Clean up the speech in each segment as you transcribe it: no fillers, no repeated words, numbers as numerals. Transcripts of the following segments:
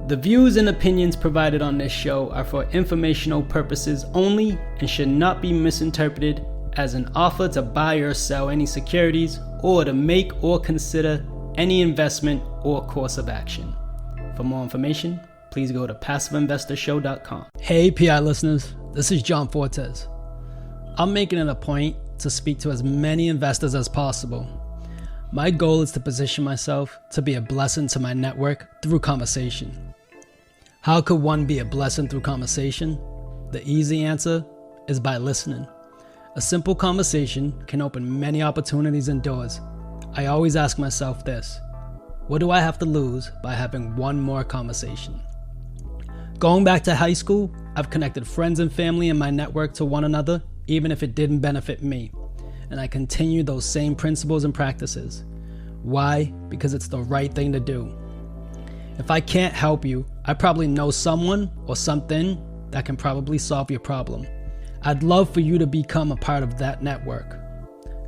The views and opinions provided on this show are for informational purposes only and should not be misinterpreted as an offer to buy or sell any securities or to make or consider any investment or course of action. For more information, please go to passiveinvestorshow.com. Hey PI listeners, this is John Fortes. I'm making it a point to speak to as many investors as possible. My goal is to position myself to be a blessing to my network through conversation. How could one be a blessing through conversation? The easy answer is by listening. A simple conversation can open many opportunities and doors. I always ask myself this: what do I have to lose by having one more conversation? Going back to high school, I've connected friends and family in my network to one another, even if it didn't benefit me. And I continue those same principles and practices. Why? Because it's the right thing to do. If I can't help you, I probably know someone or something that can probably solve your problem. I'd love for you to become a part of that network.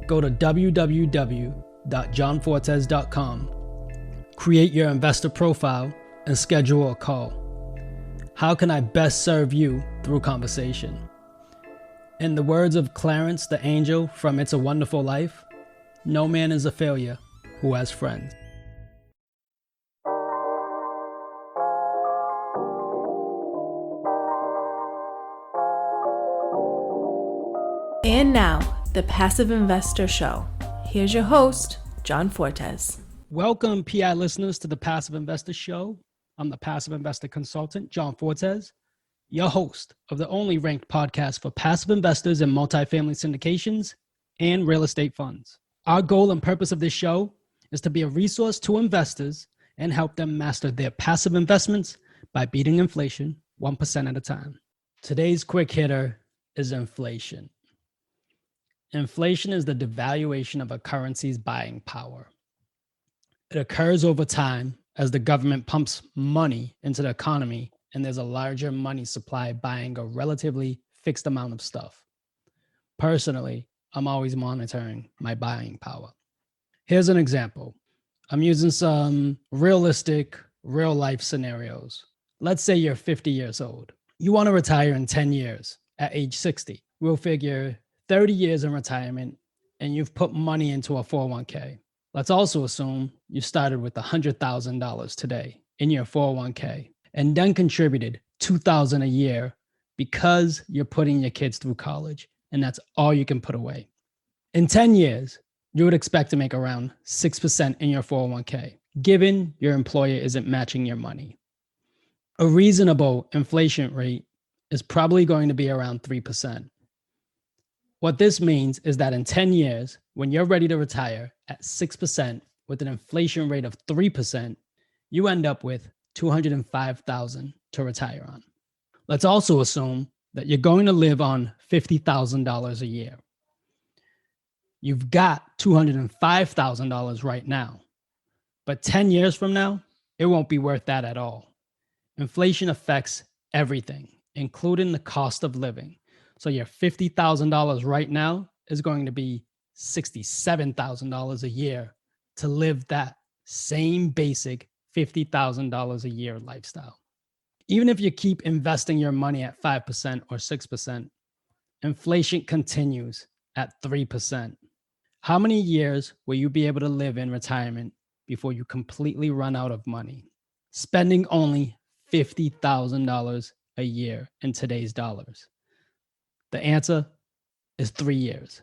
Go to www.johnfortes.com, create your investor profile, and schedule a call. How can I best serve you through conversation? In the words of Clarence the Angel from It's a Wonderful Life, no man is a failure who has friends. And now, the Passive Investor Show. Here's your host, John Fortes. Welcome, PI listeners, to the Passive Investor Show. I'm the Passive Investor Consultant, John Fortes, your host of the only ranked podcast for passive investors in multifamily syndications and real estate funds. Our goal and purpose of this show is to be a resource to investors and help them master their passive investments by beating inflation 1% at a time. Today's quick hitter is inflation. Inflation is the devaluation of a currency's buying power. It occurs over time as the government pumps money into the economy and there's a larger money supply buying a relatively fixed amount of stuff. Personally, I'm always monitoring my buying power. Here's an example. I'm using some realistic, real-life scenarios. Let's say you're 50 years old. You want to retire in 10 years at age 60. We'll figure 30 years in retirement and you've put money into a 401k. Let's also assume you started with $100,000 today in your 401k and then contributed $2,000 a year because you're putting your kids through college and that's all you can put away. In 10 years, you would expect to make around 6% in your 401k, given your employer isn't matching your money. A reasonable inflation rate is probably going to be around 3%. What this means is that in 10 years, when you're ready to retire at 6% with an inflation rate of 3%, you end up with $205,000 to retire on. Let's also assume that you're going to live on $50,000 a year. You've got $205,000 right now, but 10 years from now, it won't be worth that at all. Inflation affects everything, including the cost of living. So your $50,000 right now is going to be $67,000 a year to live that same basic $50,000 a year lifestyle. Even if you keep investing your money at 5% or 6%, inflation continues at 3%. How many years will you be able to live in retirement before you completely run out of money? Spending only $50,000 a year in today's dollars. The answer is 3 years.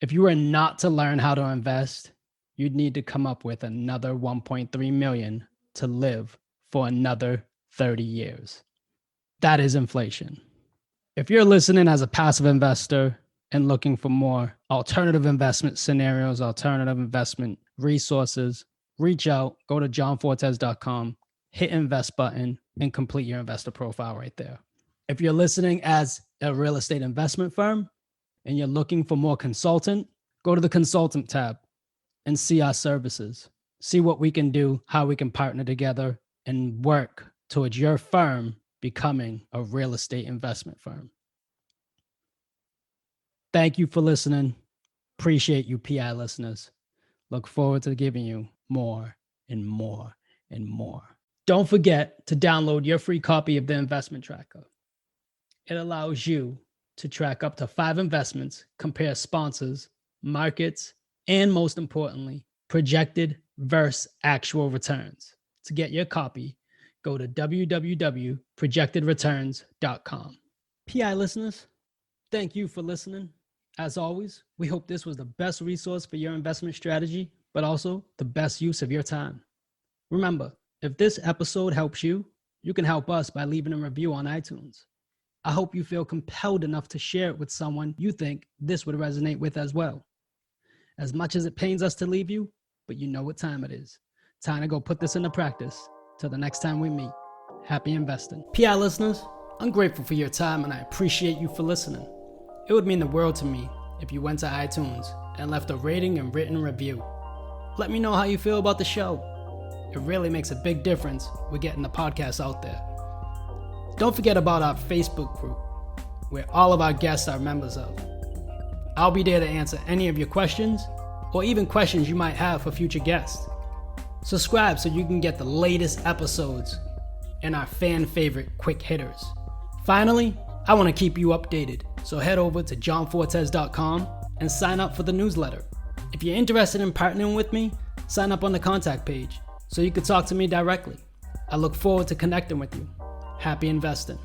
If you were not to learn how to invest, you'd need to come up with another $1.3 million to live for another 30 years. That is inflation. If you're listening as a passive investor and looking for more alternative investment scenarios, alternative investment resources, reach out, go to johnfortes.com, hit invest button, and complete your investor profile right there. If you're listening as a real estate investment firm and you're looking for more consultant, go to the consultant tab and see our services. See what we can do, how we can partner together and work towards your firm becoming a real estate investment firm. Thank you for listening. Appreciate you, PI listeners. Look forward to giving you more and more and more. Don't forget to download your free copy of the investment tracker. It allows you to track up to 5 investments, compare sponsors, markets, and most importantly, projected versus actual returns. To get your copy, go to www.projectedreturns.com. PI listeners, thank you for listening. As always, we hope this was the best resource for your investment strategy, but also the best use of your time. Remember, if this episode helps you, you can help us by leaving a review on iTunes. I hope you feel compelled enough to share it with someone you think this would resonate with as well. As much as it pains us to leave you, but you know what time it is. Time to go put this into practice. Till the next time we meet, happy investing. PI listeners, I'm grateful for your time and I appreciate you for listening. It would mean the world to me if you went to iTunes and left a rating and written review. Let me know how you feel about the show. It really makes a big difference with getting the podcast out there. Don't forget about our Facebook group, where all of our guests are members of. I'll be there to answer any of your questions, or even questions you might have for future guests. Subscribe so you can get the latest episodes and our fan favorite quick hitters. Finally, I want to keep you updated, so head over to johnfortes.com and sign up for the newsletter. If you're interested in partnering with me, sign up on the contact page so you can talk to me directly. I look forward to connecting with you. Happy investing.